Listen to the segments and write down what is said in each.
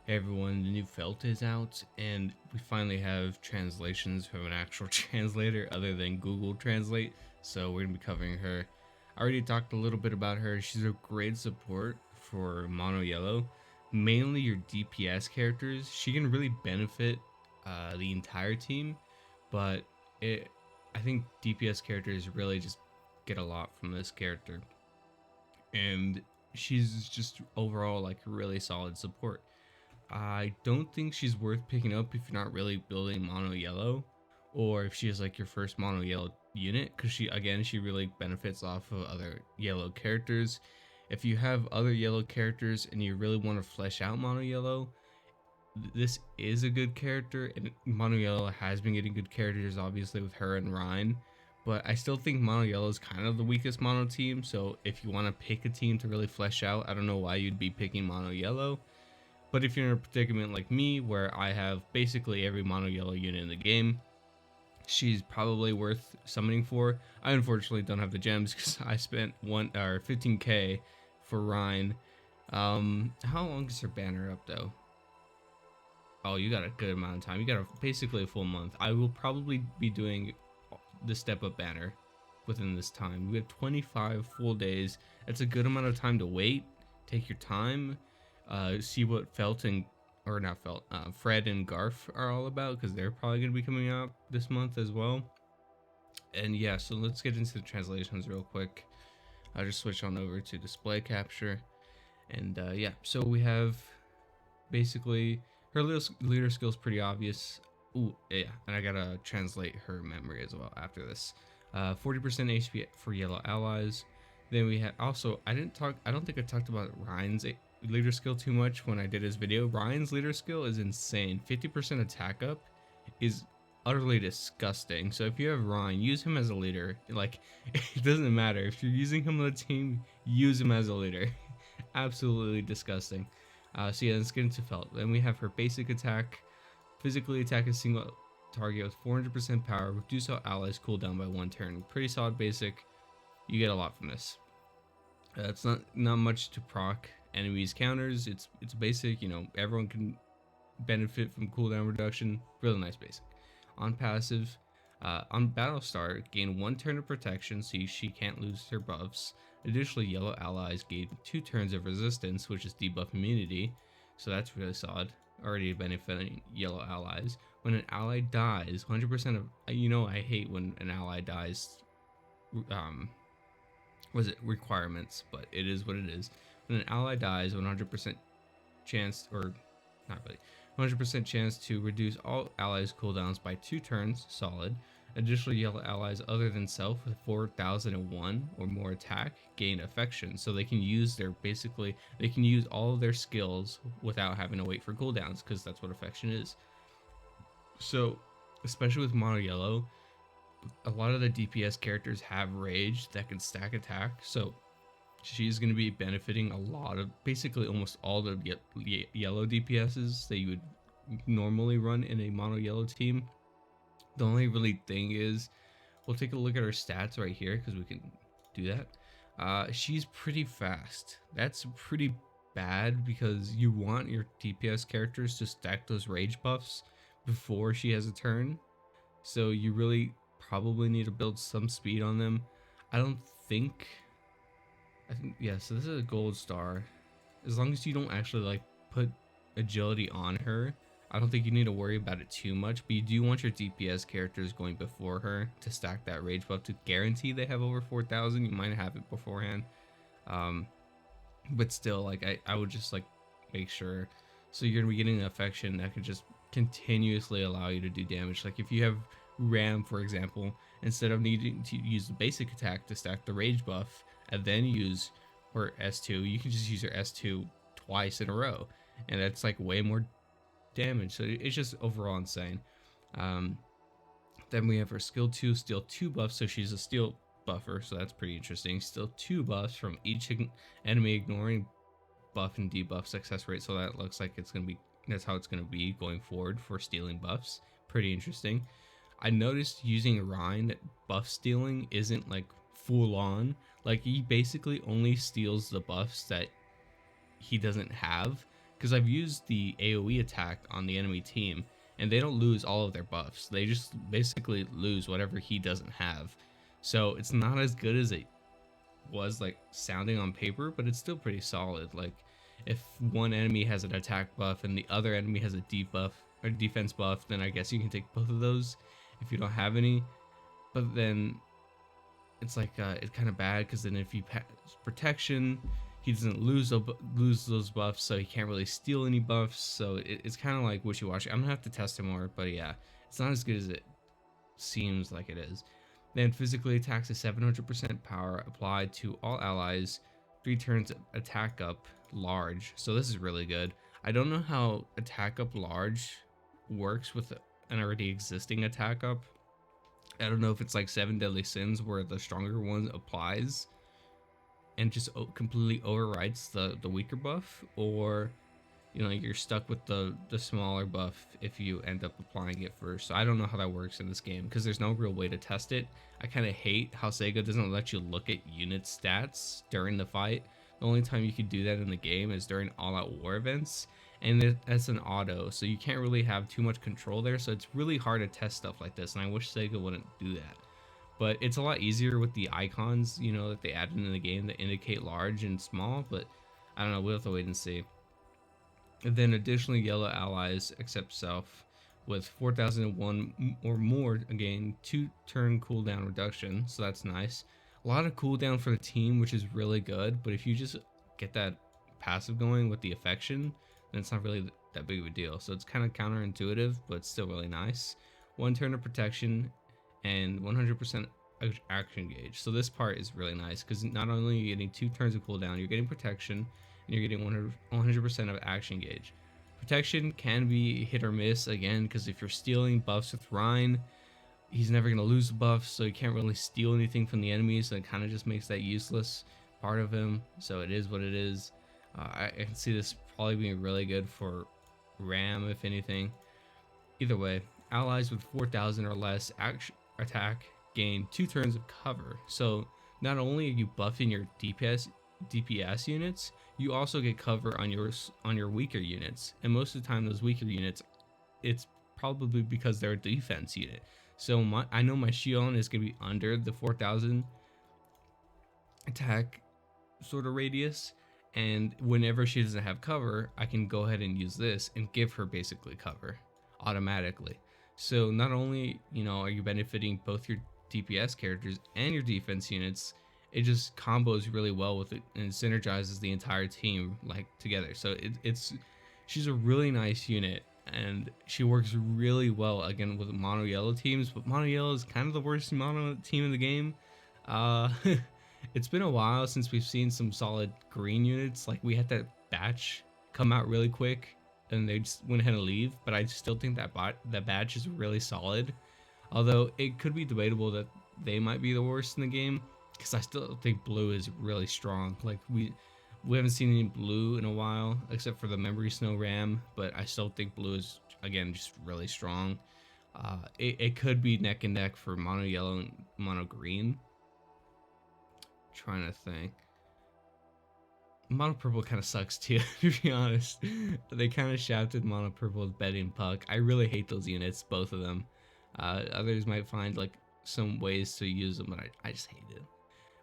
Hey everyone, the new felt is out, and we finally have translations from an actual translator other than Google Translate, so we're going to be covering her. I already talked a little bit about her. She's a great support for mono yellow, mainly your DPS characters. She can really benefit the entire team, but I think DPS characters really just get a lot from this character, and she's just overall like really solid support. I don't think she's worth picking up if you're not really building mono yellow, or if she is like your first mono yellow unit, because she really benefits off of other yellow characters. If you have other yellow characters and you really want to flesh out mono yellow, this is a good character, and mono yellow has been getting good characters obviously with her and Ryan. But I still think mono yellow is kind of the weakest mono team, so if you want to pick a team to really flesh out, I don't know why you'd be picking mono yellow. But if you're in a predicament like me, where I have basically every mono yellow unit in the game, she's probably worth summoning for. I unfortunately don't have the gems because I spent 15k for Rhine. How long is her banner up though? Oh, you got a good amount of time. You got basically a full month. I will probably be doing the step up banner within this time. We have 25 full days. That's a good amount of time to wait. Take your time. See what Fred and Garf are all about, because they're probably going to be coming out this month as well. And yeah, so let's get into the translations real quick. I'll just switch on over to display capture. And yeah, so we have basically her leader skill is pretty obvious. Ooh, yeah, and I gotta translate her memory as well after this. 40% HP for yellow allies. Then we had also, I don't think I talked about Ryan's leader skill too much when I did his video. Ryan's leader skill is insane. 50% attack up is utterly disgusting. So if you have Ryan, use him as a leader. Like, it doesn't matter. If you're using him on the team, use him as a leader. Absolutely disgusting. So yeah, let's get into Felt. Then we have her basic attack. Physically attack a single target with 400% power. Reduce all allies cooldown by 1 turn. Pretty solid basic. You get a lot from this. It's not much to proc enemies counters. It's basic. You know, everyone can benefit from cooldown reduction. Really nice basic. On passive, on battle start, gain 1 turn of protection so she can't lose her buffs. Additionally, yellow allies gain 2 turns of resistance, which is debuff immunity, so that's really solid. Already benefiting yellow allies. When an ally dies, 100% of, I hate when an ally dies. Was it requirements? But it is what it is. When an ally dies, 100% chance, or not really, 100% chance to reduce all allies cooldowns by 2 turns, solid. Additionally, yellow allies other than self with 4001 or more attack gain affection, so they can use they can use all of their skills without having to wait for cooldowns, because that's what affection is. So, especially with mono yellow, a lot of the DPS characters have rage that can stack attack, so she's going to be benefiting a lot of, basically almost all the yellow DPSs that you would normally run in a mono yellow team. The only really thing is, we'll take a look at her stats right here because we can do that. She's pretty fast. That's pretty bad because you want your DPS characters to stack those rage buffs before she has a turn. So you really probably need to build some speed on them. I think, yeah, so this is a gold star. As long as you don't actually like put agility on her, I don't think you need to worry about it too much, but you do want your DPS characters going before her to stack that rage buff to guarantee they have over 4,000. You might have it beforehand, but still, like, I would just like make sure. So you're gonna be getting an affection that could just continuously allow you to do damage. Like if you have Ram, for example, instead of needing to use the basic attack to stack the rage buff and then use her S2, you can just use her S2 twice in a row, and that's like way more damage. So it's just overall insane. Then we have her skill 2, steal 2 buffs, so she's a steal buffer, so that's pretty interesting. Steal 2 buffs from each enemy, ignoring buff and debuff success rate, so that looks like that's how it's gonna be going forward for stealing buffs. Pretty interesting. I noticed using Ryan that buff stealing isn't like full on. Like he basically only steals the buffs that he doesn't have, because I've used the AoE attack on the enemy team, and they don't lose all of their buffs. They just basically lose whatever he doesn't have. So it's not as good as it was like sounding on paper, but it's still pretty solid. Like if one enemy has an attack buff and the other enemy has a debuff or defense buff, then I guess you can take both of those if you don't have any. But then it's like it's kind of bad, because then if you pass protection, he doesn't lose those buffs, so he can't really steal any buffs. So it's kind of like wishy-washy. I'm gonna have to test it more, but yeah, it's not as good as it seems like it is. Then physically attacks a 700% power applied to all allies, 3 turns attack up large. So this is really good. I don't know how attack up large works with an already existing attack up. I don't know if it's like 7 deadly sins where the stronger one applies and just completely overwrites the weaker buff, or you know, you're stuck with the smaller buff if you end up applying it first. So I don't know how that works in this game, because there's no real way to test it. I kind of hate how Sega doesn't let you look at unit stats during the fight. The only time you can do that in the game is during all-out war events, and that's an auto, so you can't really have too much control there. So it's really hard to test stuff like this, and I wish Sega wouldn't do that. But it's a lot easier with the icons, you know, that they added in the game that indicate large and small. But I don't know, we'll have to wait and see. And then additionally, yellow allies accept self with 4001 or more, again 2 turn cooldown reduction, so that's nice. A lot of cooldown for the team, which is really good, but if you just get that passive going with the affection, then it's not really that big of a deal. So it's kind of counterintuitive, but it's still really nice. 1 turn of protection and 100% action gauge. So this part is really nice, because not only are you getting 2 turns of cooldown, you're getting protection, and you're getting 100% of action gauge. Protection can be hit or miss, again, because if you're stealing buffs with Rhine, he's never going to lose the buff, so he can't really steal anything from the enemies, so it kind of just makes that useless part of him. So it is what it is. I can see this probably being really good for Ram, if anything. Either way, allies with 4,000 or less attack gain 2 turns of cover. So not only are you buffing your DPS units, you also get cover on your weaker units, and most of the time those weaker units, it's probably because they're a defense unit. So I know my Xion is going to be under the 4,000 attack sort of radius, and whenever she doesn't have cover, I can go ahead and use this and give her basically cover automatically. So not only, you know, are you benefiting both your DPS characters and your defense units, it just combos really well with it and synergizes the entire team like together. So she's a really nice unit, and she works really well again with mono yellow teams, but mono yellow is kind of the worst mono team in the game. It's been a while since we've seen some solid green units. Like we had that batch come out really quick and they just went ahead and leave, but I still think that batch is really solid, although it could be debatable that they might be the worst in the game, because I still think blue is really strong. Like we haven't seen any blue in a while, except for the Memory Snow Ram, but I still think blue is, again, just really strong. It could be neck and neck for mono yellow and mono green. Trying to think. Mono purple kind of sucks too, to be honest. They kind of shafted mono purple with Betty and Puck. I really hate those units, both of them. Others might find like some ways to use them, but I just hate it.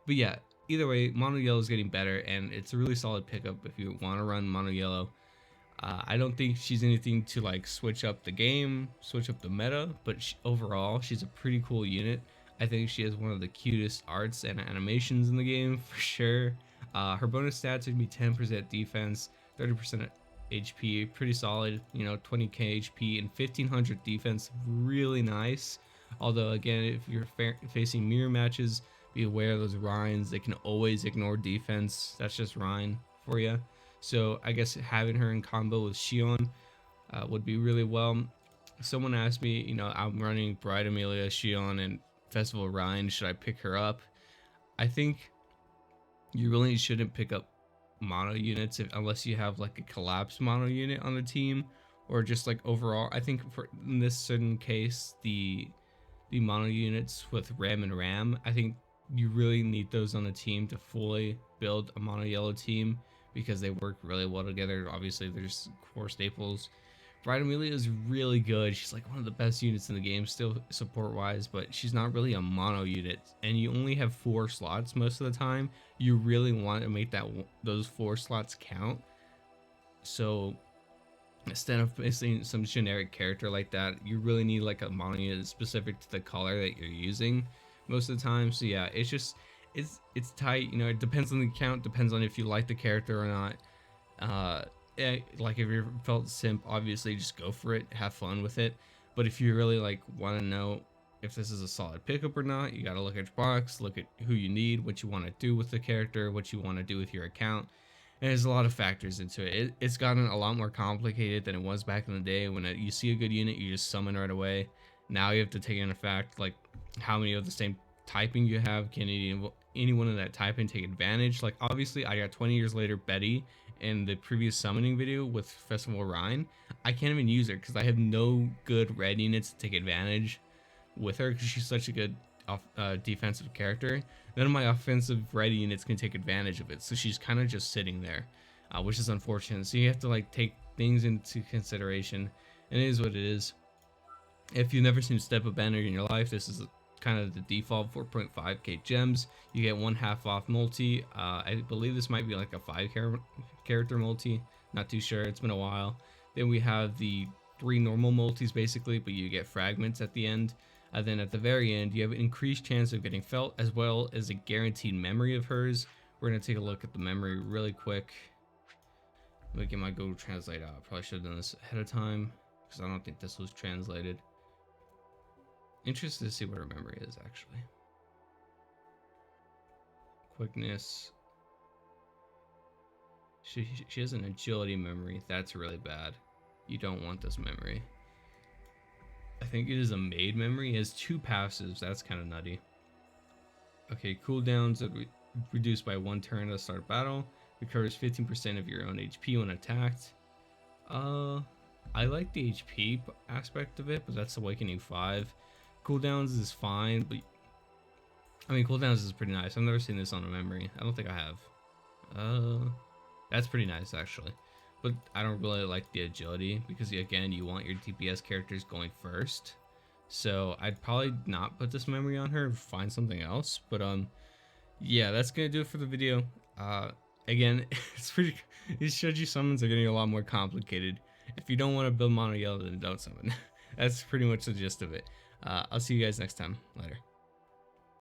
But yeah, either way, mono yellow is getting better, and it's a really solid pickup if you want to run mono yellow. I don't think she's anything to like switch up the game, switch up the meta, but overall, she's a pretty cool unit. I think she has one of the cutest arts and animations in the game for sure. Her bonus stats would be 10% defense, 30% HP, pretty solid, you know, 20k HP and 1500 defense, really nice. Although again, if you're facing mirror matches, be aware of those Rhines. They can always ignore defense. That's just Rhine for you. So I guess having her in combo with Xion would be really well. Someone asked me, you know, I'm running Bright Amelia, Xion, and Festival Rhine. Should I pick her up? I think you really shouldn't pick up mono units unless you have like a collapsed mono unit on the team, or just like overall. I think in this certain case, the mono units with Ram and Ram, I think you really need those on the team to fully build a mono yellow team, because they work really well together. Obviously, there's core staples. Bride Amelia is really good. She's like one of the best units in the game, still support wise, but she's not really a mono unit, and you only have 4 slots most of the time. You really want to make those 4 slots count. So instead of missing some generic character like that, you really need like a mono unit specific to the color that you're using most of the time. So yeah, it's tight. You know, it depends on the count, depends on if you like the character or not. Like if you felt simp, obviously just go for it, have fun with it. But if you really like want to know if this is a solid pickup or not, you got to look at your box, look at who you need, what you want to do with the character, what you want to do with your account. And there's a lot of factors into it. It's gotten a lot more complicated than it was back in the day when you see a good unit, you just summon right away. Now you have to take into fact like how many of the same typing you have. Can anyone in that typing take advantage? Like obviously I got 20 years later Betty in the previous summoning video with Festival Rhine. I can't even use her because I have no good red units to take advantage with her because she's such a good defensive character. None of my offensive red units can take advantage of it, so she's kind of just sitting there, which is unfortunate. So you have to like take things into consideration, and it is what it is. If you've never seen Step Up Banner in your life, this is kind of the default 4.5k gems. You get 1/2 off multi. I believe this might be like a 5 character multi, not too sure, it's been a while. Then we have the 3 normal multis basically, but you get fragments at the end. And then at the very end, you have an increased chance of getting felt, as well as a guaranteed memory of hers. We're going to take a look at the memory really quick. Let me get my Google Translate out. Probably should have done this ahead of time, because I don't think this was translated. Interested to see what her memory is, actually. Quickness. She has an agility memory. That's really bad. You don't want this memory. I think it is a MAID memory. It has 2 passives. That's kind of nutty. Okay, cooldowns reduced by 1 turn at the start of battle. Recovers 15% of your own HP when attacked. I like the HP aspect of it, but that's Awakening 5. Cooldowns is fine, but I mean cooldowns is pretty nice. I've never seen this on a memory. I don't think I have. That's pretty nice actually. But I don't really like the agility because again, you want your DPS characters going first. So I'd probably not put this memory on her, find something else. But yeah, that's gonna do it for the video. Again, these Shoji summons are getting a lot more complicated. If you don't want to build mono yellow, then don't summon. That's pretty much the gist of it. I'll see you guys next time. Later.